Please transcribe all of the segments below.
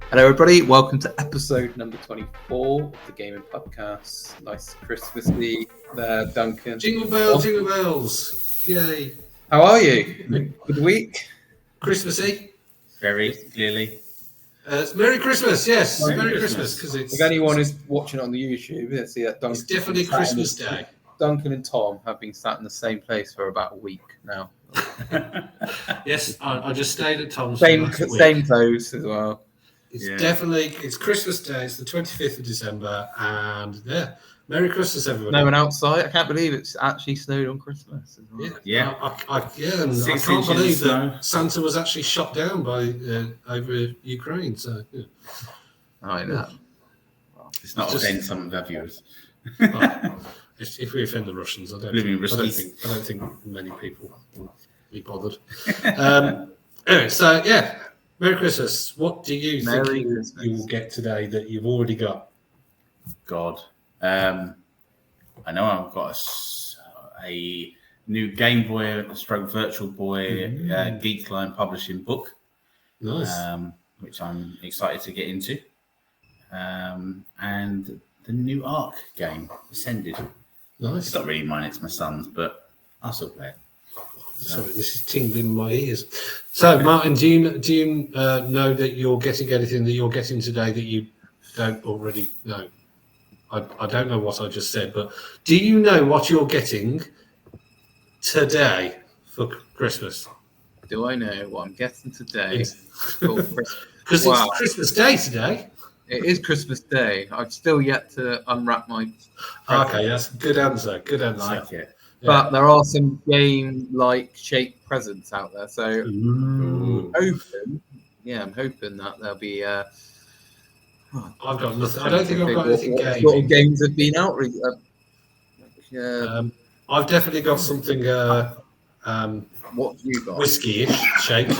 Hello, everybody. Welcome to episode number 24 of the Gaming Pubcast. Nice Christmassy there, Duncan. Jingle bells, yay. How are you? Good week? Christmassy. Very clearly. It's Merry Christmas, yes. Merry Christmas. Because if anyone is watching on the YouTube, you'll see that Duncan. It's definitely Christmas Day. Duncan and Tom have been sat in the same place for about a week now. Yes, I just stayed at Tom's. Same clothes as well. It's Christmas Day. It's the 25th of December, and Merry Christmas, everybody. No one outside. I can't believe it's actually snowed on Christmas as well. Yeah. I can't believe that Santa was actually shot down by over Ukraine. So I know. Well, it's not offend some of our viewers. If we offend the Russians, I don't think many people will be bothered. Anyway, so Merry Christmas. What do you think you will get today that you've already got? God. I know I've got a new Game Boy stroke Virtual Boy Geekline publishing book. Nice. Which I'm excited to get into. And the new Ark game, Ascended. Nice. It's not really mine, it's my son's, but I'll still play it. Sorry, this is tingling in my ears. So, Martin, do you know that you're getting anything that you're getting today that you don't already know? I don't know what I just said, but do you know what you're getting today for Christmas? Do I know what I'm getting today? Because it's Christmas Day today. It is Christmas Day. I've still yet to unwrap my present. Okay, that's a good answer. Good answer. I like it. But there are some game-like shaped presents out there, so I'm hoping that there'll be. I've got nothing. I don't think I've got anything gaming. What games have been out? I've definitely got something. What have you got? Whiskey-ish shaped.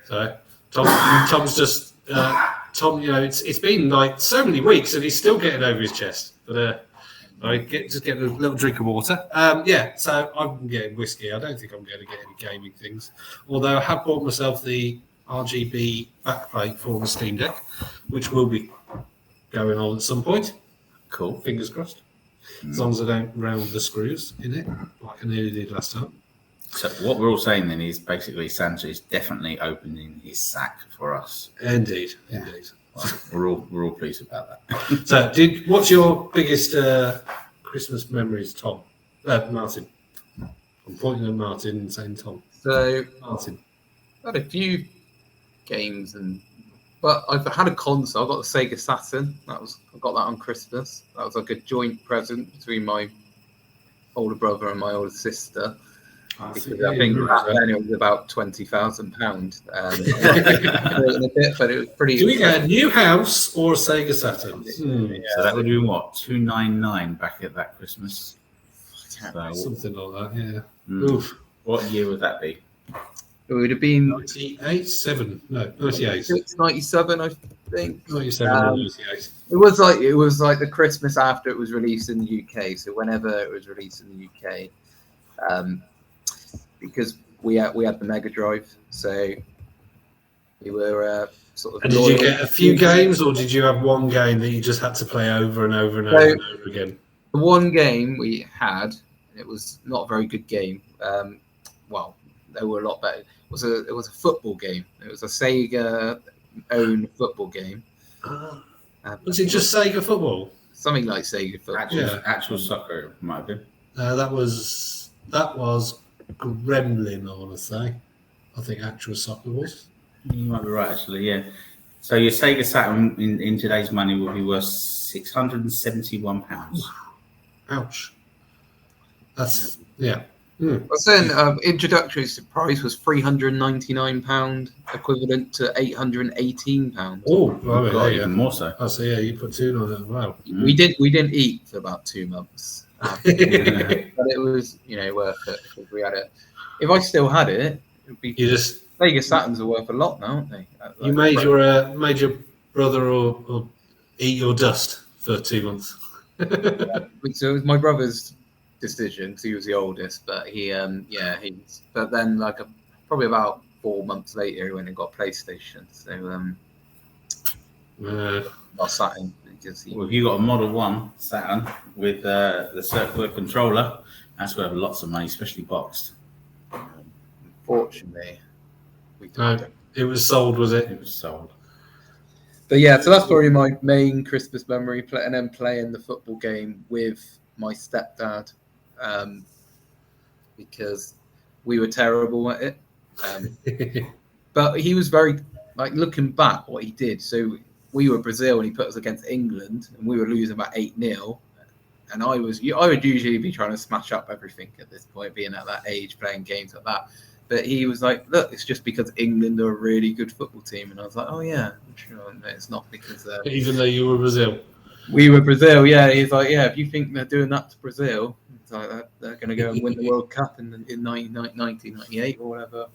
So Tom's just Tom. You know, it's been like so many weeks, and he's still getting over his chest. But just get a little drink of water. So I'm getting whiskey. I don't think I'm going to get any gaming things. Although I have bought myself the RGB backplate for the Steam Deck, which will be going on at some point. Cool. Fingers crossed. As long as I don't round the screws in it, like I nearly did last time. So what we're all saying then is basically Santa is definitely opening his sack for us. Indeed. Well, we're all pleased about that. So, what's your biggest Christmas memories, Tom? Martin. I'm pointing at Martin and saying Tom. So, Martin. I've had a few games, but I've had a console. I got the Sega Saturn. I got that on Christmas. That was like a joint present between my older brother and my older sister. Because I think back then it was about £20,000. But it was pretty. Do we get a new house or a Sega Saturn? So that would have been what, $299 back at that Christmas. Something like that, yeah. Oof. What year would that be? It would have been 98, 98. 97, I think. 97 or 98. It was like the Christmas after it was released in the UK. So whenever it was released in the UK. Because we had the Mega Drive, so we were sort of. And did you get a few games, or did you have one game that you just had to play over and over and over and over again? The one game we had, it was not a very good game. Well, they were a lot better. It was a football game. It was a Sega owned football game. Was it just Sega football? Something like Sega football. Actual soccer might have been. That was Gremlin, I want to say. I think actual soccer was. You might be right, actually, yeah. So your Sega Saturn in today's money will be worth £671. Ouch. That's, yeah. I was saying introductory price was £399, equivalent to £818. Oh, right, even more so. Oh, so yeah, you put two on it as well. We didn't eat for about 2 months. But it was, worth it because we had it. If I still had it, it would be. Sega Saturns are worth a lot now, aren't they? You made your brother or eat your dust for 2 months. So it was my brother's decision because he was the oldest, but but then probably about 4 months later he went and got PlayStation. So Not Saturn. Because Well, if you got a Model 1 Saturn with the circular controller, that's worth lots of money, especially boxed. Unfortunately, we No, don't. it was sold, was it? It was sold. But yeah, so that's probably my main Christmas memory, and then playing the football game with my stepdad, because we were terrible at it. But he was very, like, looking back what he did. So we were Brazil and he put us against England and we were losing about 8-0. And I would usually be trying to smash up everything at this point, being at that age, playing games like that. But he was like, look, it's just because England are a really good football team. And I was like, oh, yeah, sure. No, it's not because... Even though you were Brazil. We were Brazil, yeah. He's like, yeah, if you think they're doing that to Brazil, it's like they're going to go and win the World Cup in 1998 or whatever.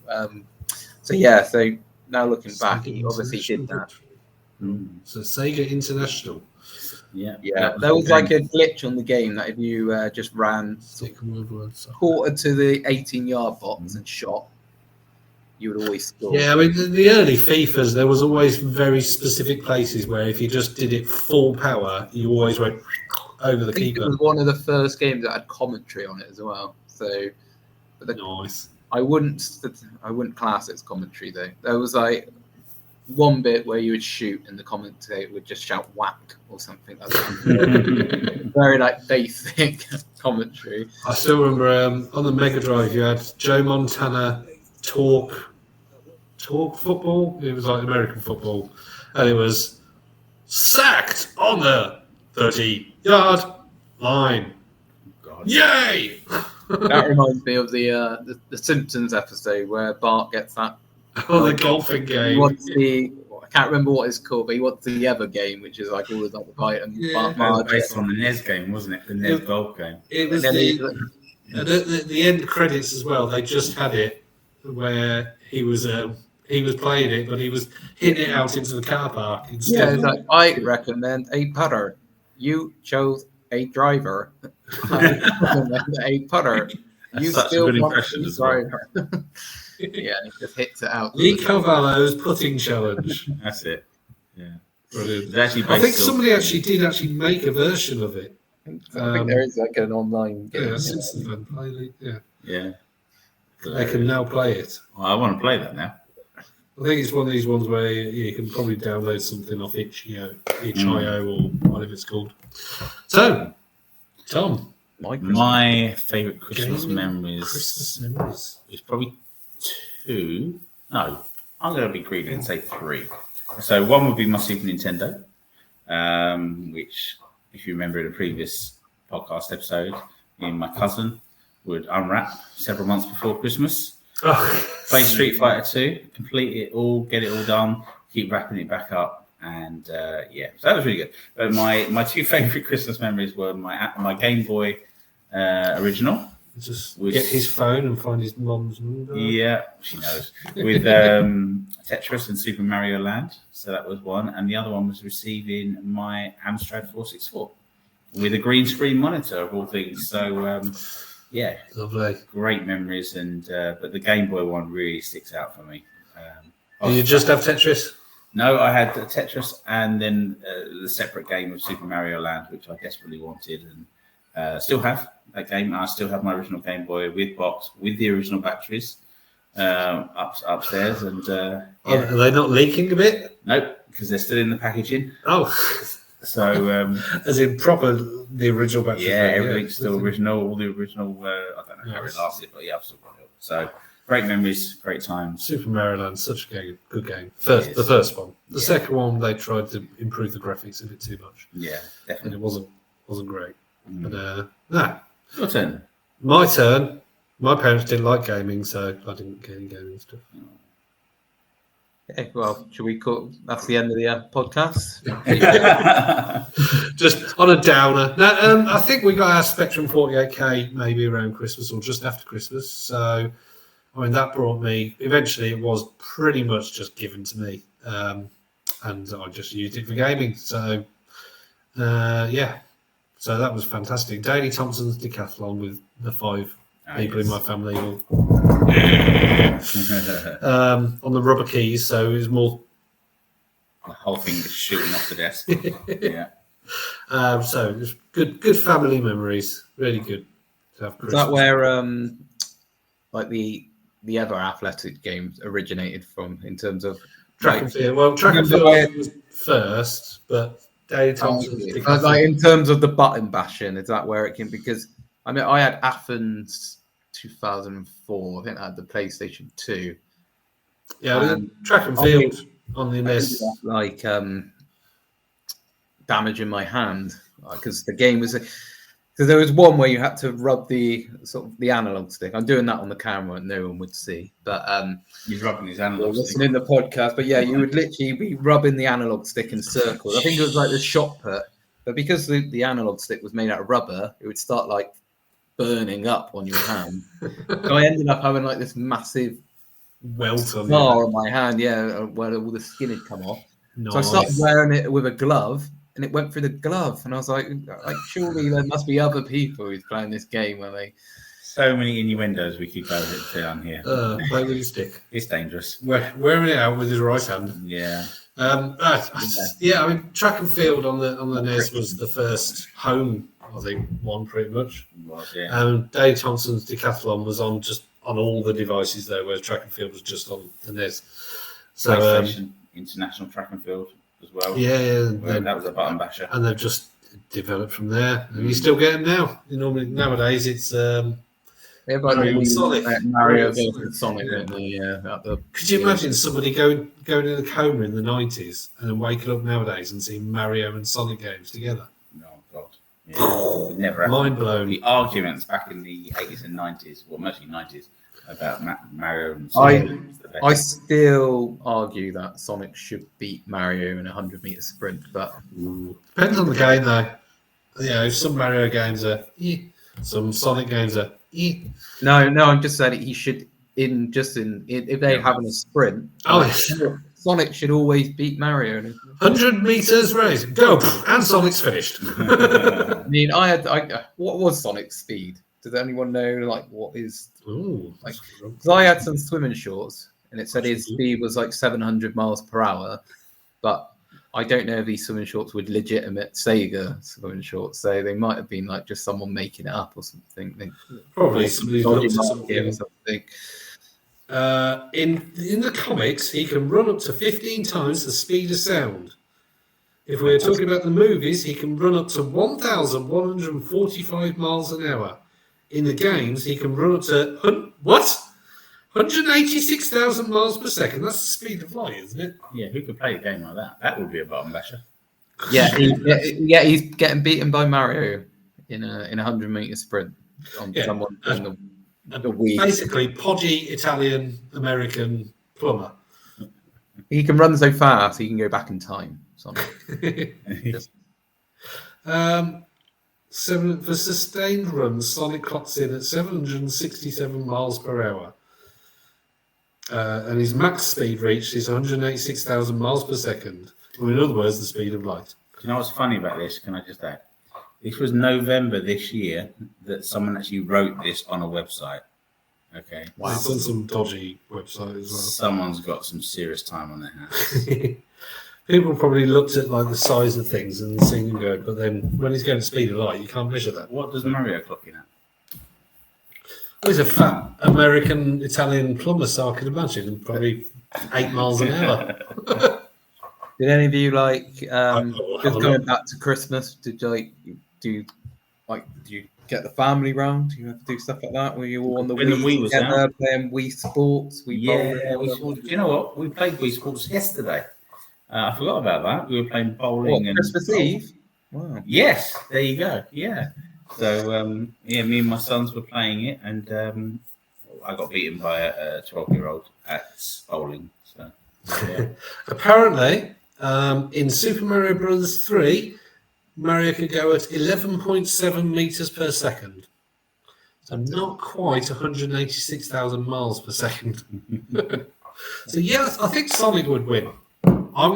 So now looking back, he obviously did that. So Sega International. Yeah. There was like a glitch on the game that if you just ran quarter to the 18-yard box and shot, you would always score. Yeah, I mean, the early FIFAs, there was always very specific places where if you just did it full power, you always went over the keeper. It was one of the first games that had commentary on it as well. So, Nice. I wouldn't class it as commentary though. There was like one bit where you would shoot and the commentator would just shout whack or something like that. Very like basic commentary. I still remember on the Mega Drive you had Joe Montana talk football. It was like American football, and it was sacked on the 30-yard line. God. Yay! That reminds me of the Simpsons episode where Bart gets that. Oh, the golfing He game. wants I can't remember what it's called, but he wants the other game, which is like all of like the fight and Yeah. That was based on the NES game, wasn't it? The NES golf game. It was the end credits as well. They just had it where he was playing it, but he was hitting it out into the car park Yeah, instead. it's like, I recommend a putter. You chose a driver. I recommend a putter. That's You such a still good want impression a as well. driver. Yeah, he just hits it out. Lee Carvalho's putting challenge. That's it. Yeah. Brilliant. It's actually I think based on- somebody did make a version of it. I think there is like an online game. Yeah, Simpsons fan play it. Yeah, Yeah. they can now play it. Well, I want to play that now. I think it's one of these ones where you can probably download something off itch.io or whatever it's called. So, Tom, My favourite Christmas Gaming memories Christmas memories. is probably 2. No, I'm going to be greedy and say 3. So one would be my Super Nintendo, which, if you remember in a previous podcast episode, me and my cousin would unwrap several months before Christmas. Play Street Fighter 2, complete it all, get it all done, keep wrapping it back up, and so that was really good. But my 2 favourite Christmas memories were my Game Boy original. Just get his phone and find his mum's number. Yeah, she knows. With Tetris and Super Mario Land, so that was one, and the other one was receiving my Amstrad 464 with a green screen monitor of all things. So. Yeah, Lovely. Great memories, and but the Game Boy one really sticks out for me. Did you just have Tetris? No, I had Tetris and then the separate game of Super Mario Land, which I desperately wanted, and still have that game. I still have my original Game Boy with box, with the original batteries upstairs, and Are they not leaking a bit? nope, because they're still in the packaging. Oh, So as in proper the original battery. yeah, everything's still original. All the original. I don't know how it lasted, but yeah, I've still got it. So great memories, great times. Super Mario Land, such a good game. The first one. The second one, they tried to improve the graphics a bit too much, Yeah, and definitely. it wasn't great. Mm. But Your turn. my turn. My parents didn't like gaming, so I didn't get any gaming stuff. Okay, well, should we call? That's the end of the podcast. Just on a downer. Now, I think we got our Spectrum 48K maybe around Christmas or just after Christmas. So, I mean, that brought me. Eventually, it was pretty much just given to me, and I just used it for gaming. So, yeah. So that was fantastic. Daley Thompson's decathlon with the 5 people in my family on the rubber keys, so it was more The whole thing is shooting off the desk. Yeah. So just good family memories. Really good to have Is Christmas. that where like the other athletic games originated from in terms of Track and field. Well, track and field was first, but Dave Thompson's but like in terms of the button bashing, is that where it came? Because I mean, I had Athens 2004. I think I had the PlayStation 2. Yeah, track and field on the NES. Like damaging my hand because the game was. Because there was one where you had to rub the analog stick. I'm doing that on the camera, and no one would see. But he's rubbing his analog stick. Listening to the podcast, but yeah, you would literally be rubbing the analog stick in circles. I think it was like the shot put, but because the analog stick was made out of rubber, it would start like burning up on your hand. So I ended up having like this massive welt on my hand, where all the skin had come off. Nice. So I started wearing it with a glove. And it went through the glove, and I was like, surely there must be other people who's playing this game where they. So many innuendos we could go down here. Play with your stick. It's dangerous. Wearing it out with his right hand. Yeah. I mean, track and field on the NES was the first home, I think, one pretty much. It was, yeah. Dave Thompson's Decathlon was on all the devices there, whereas track and field was just on the NES. So PlayStation International Track and Field as well. Yeah, that was a button basher. And they've just developed from there. And you still get them now. Normally nowadays it's Mario and Sonic. Mario versus Sonic. Could you imagine somebody going in a coma in the 90s and then waking up nowadays and seeing Mario and Sonic games together? Oh God, yeah. Never happened. Mind blown. The arguments back in the 80s and 90s, well, mostly 90s, about Mario and Sonic. I still argue that Sonic should beat Mario in a 100-meter sprint, but depends on the game, though. Some Mario games are, some Sonic games are. No, I'm just saying he should if they're having a sprint. Sonic should always beat Mario. 100 meters race, go, and Sonic's finished. I mean, what was Sonic's speed? Does anyone know, like, what is... Because I had some swimming shorts, and it said his speed was like 700 miles per hour, but I don't know if these swimming shorts were legitimate Sega swimming shorts, so they might have been like just someone making it up or something. Probably somebody's looked at something. Or something. In the comics, he can run up to 15 times the speed of sound. If we're talking about the movies, he can run up to 1,145 miles an hour. In the games, he can run up to 186,000 miles per second. That's the speed of light, isn't it? Yeah, who could play a game like that? That would be a button basher. Yeah, he's getting beaten by Mario in a 100-meter sprint on someone in the Wii. Basically, podgy Italian American plumber. He can run so fast he can go back in time. For sustained runs, Sonic clocks in at 767 miles per hour. And his max speed reached is 186,000 miles per second. Or in other words, the speed of light. Do you know what's funny about this? Can I just add? This was November this year that someone actually wrote this on a website. Okay. Wow. It's on some dodgy website as well. Someone's got some serious time on their hands. People probably looked at like the size of things and seen him go, but then when he's going to speed of light, you can't measure that. What does Mario clock in at? Well, he's a fat American Italian plumber, so I can imagine probably 8 miles an hour. Did any of you just going back to Christmas? Did you get the family round? Do you have to do stuff like that? Were you all on the Wii together playing Wii Sports? You know what? We played Wii Sports yesterday. I forgot about that. We were playing bowling and Christmas Eve. Wow. Yes, there you go. Yeah. So me and my sons were playing it, and I got beaten by a 12-year-old at bowling. So yeah. Apparently, in Super Mario Bros. 3, Mario could go at 11.7 meters per second. So not quite 186,000 miles per second. So I think Sonic would win. I'm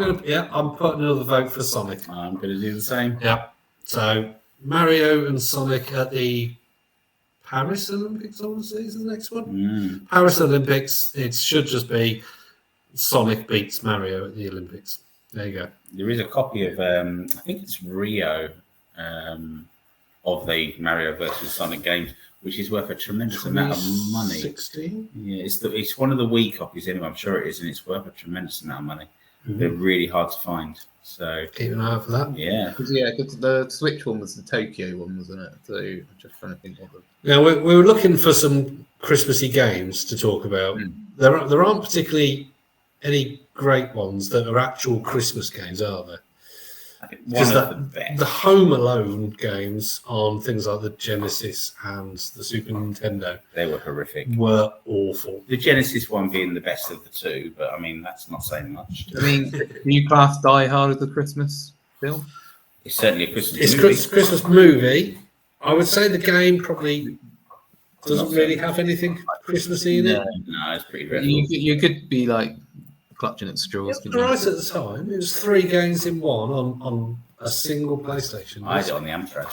putting another vote for Sonic. I'm going to do the same. Yeah. So Mario and Sonic at the Paris Olympics, I want to say, is the next one. Paris Olympics. It should just be Sonic beats Mario at the Olympics. There you go. There is a copy of, I think it's Rio, of the Mario versus Sonic games, which is worth a tremendous amount of money. 16? Yeah, it's one of the Wii copies anyway. I'm sure it is, and it's worth a tremendous amount of money. Mm-hmm. They're really hard to find. So Keep an eye out for that. yeah, because the Switch one was the Tokyo one, wasn't it? So I'm just trying to think what the. Now we were looking for some Christmassy games to talk about. There aren't particularly any great ones that are actual Christmas games, are there? Because the Home Alone games on things like the Genesis and the Super Nintendo, they were horrific. Were awful. The Genesis one being the best of the two, but I mean that's not saying much. I mean, do you class Die Hard as a Christmas film? It's certainly a Christmas It's movie. Christmas movie. I would say the game probably doesn't really have anything Christmassy in it. No, it's pretty dreadful. You could be like clutching at straws. It was right at the time. It was 3 games in one on a single PlayStation. I had it on the Amstrad.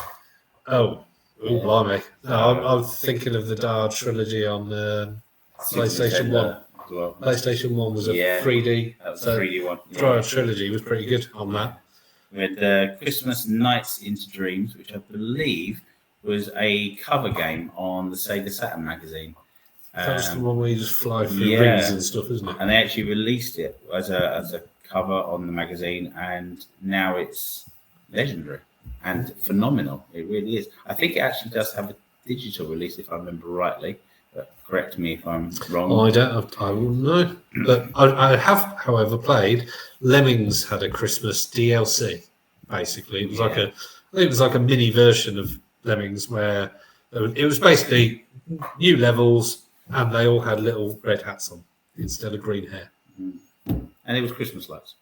Oh, blimey. No, I was thinking of the Dard trilogy on PlayStation 1. Well. PlayStation 1 was a 3D. That was a 3D one. Dard trilogy was pretty good on that. We had Christmas Nights into Dreams, which I believe was a cover game on the Sega Saturn magazine. That was the one where you just fly through rings and stuff, isn't it? And they actually released it as a cover on the magazine, and now it's legendary and phenomenal. It really is. I think it actually does have a digital release, if I remember rightly. But correct me if I'm wrong. I wouldn't know. But I have, however, played Lemmings had a Christmas DLC. Basically, it was I think it was like a mini version of Lemmings where it was basically new levels. And they all had little red hats on instead of green hair. And it was Christmas lights.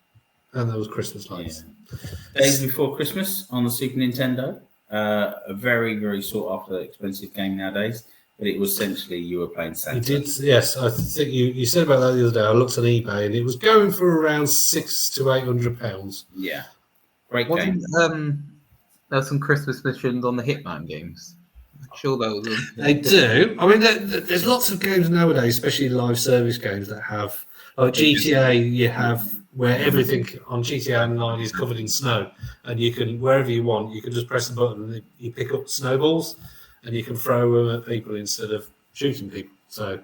And there was Christmas lights. Yeah. Days Before Christmas on the Super Nintendo. A very, very sought after expensive game nowadays. But it was essentially you were playing Santa. You did, yes. I think you said about that the other day. I looked on eBay and it was going for around £600 to £800. Yeah. Great game. There were some Christmas missions on the Hitman games. Sure, that was They do. I mean, there's lots of games nowadays, especially live service games, that have like GTA. You have where everything on GTA Online is covered in snow, and you can wherever you want, you can just press the button and you pick up snowballs, and you can throw them at people instead of shooting people. So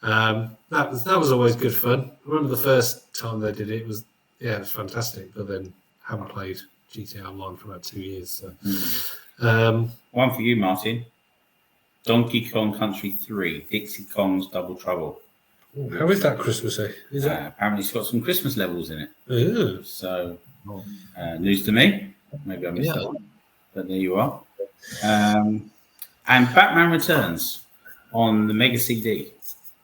that was always good fun. I remember the first time they did it, it was fantastic. But then haven't played GTA Online for about 2 years. So. One for you, Martin. Donkey Kong Country 3, Dixie Kong's Double Trouble. How is that Christmassy? Apparently it's got some Christmas levels in it. Yeah. So, news to me. Maybe I missed that one. But there you are. And Batman Returns on the Mega CD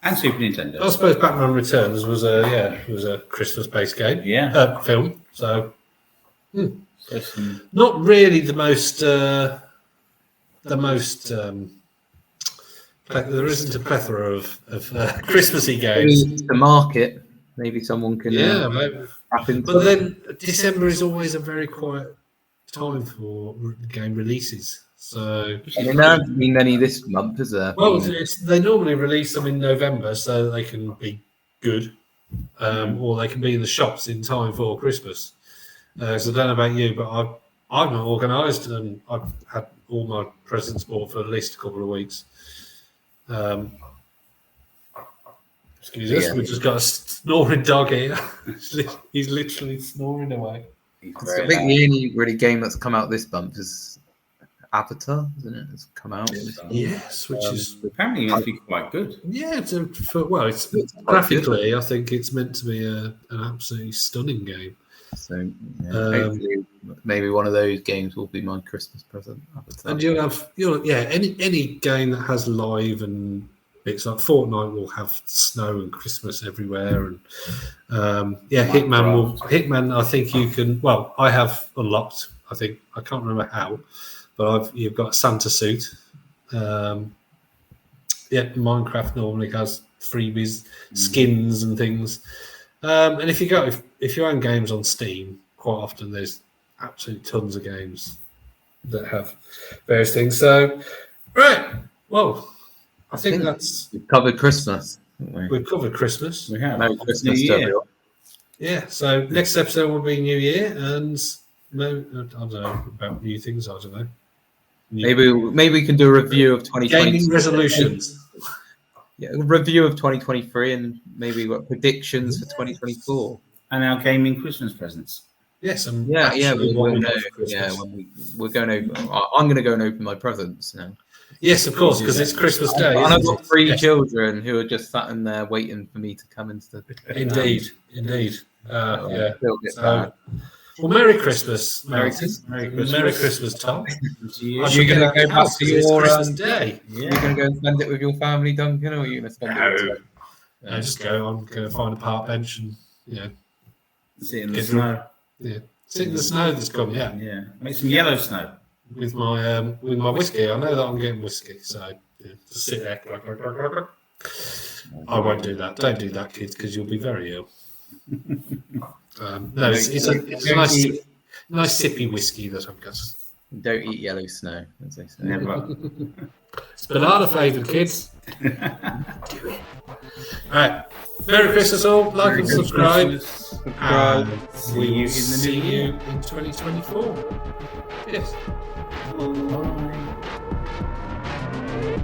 and Super Nintendo. I suppose Batman Returns was a Christmas-based game. Yeah. Film. So... Not really the most. There isn't a plethora of Christmassy games. The market, maybe someone can. But then December is always a very quiet time for game releases. So there hasn't been many this month, is there? Well, they normally release them in November so they can be good, or they can be in the shops in time for Christmas. Because I don't know about you, but I'm not organised, and I've had all my presents bought for at least a couple of weeks. Excuse us, we've just got a snoring dog here. He's literally snoring away. I think the only really game that's come out this month is Avatar, isn't it? It's come out. Yes, which is apparently meant to be quite good. Yeah, it's graphically, I think it's meant to be an absolutely stunning game. So hopefully maybe one of those games will be my Christmas present. And you'll have any game that has live and it's like Fortnite will have snow and Christmas everywhere, and Hitman. I think you can. Well, I have unlocked. I think I can't remember how, but you've got a Santa suit. Minecraft normally has freebies, skins and things. And if you own games on Steam, quite often there's absolutely tons of games that have various things. So, right, well, I think that's we've covered Christmas. We've covered Christmas. We have. Merry Christmas to everyone. Yeah, so next episode will be New Year, and maybe, I don't know about new things. I don't know. Maybe we can do a review of 2020. Gaming resolutions. Yeah, a review of 2023, and maybe what predictions for 2024. And our gaming Christmas presents. Yes, and Yeah, actually what we'll we know. got for Christmas. When we're going over. I'm going to go and open my presents now. Yes, of course, because it's Christmas Day. And I've Isn't got it? 3 Yes. children who are just sat in there waiting for me to come into the. Indeed. So, Yeah. feel a bit So, bad. well, Merry Christmas, Merry Martin. Christmas. Merry Christmas, Tom. You. I should You're get gonna out go of the back house to 'cause it's your, Christmas Day. You're going to go and spend it with your family, Duncan, or are you going to spend it with No, just go. I'm going to find a park bench and Sit in the Get snow. sit in the snow that's come. Yeah, Yeah. Make some yellow snow. with my whiskey. I know that I'm getting whiskey, so just sit there. I won't do that. Don't do that, kids, because you'll be very ill. No, it's a nice sippy whiskey that I've got. Don't eat yellow snow, as they say. Never. It's banana flavoured, kids. Do it. All right. Merry Christmas, all. Like and subscribe. And we will see you in 2024. Yes. Bye.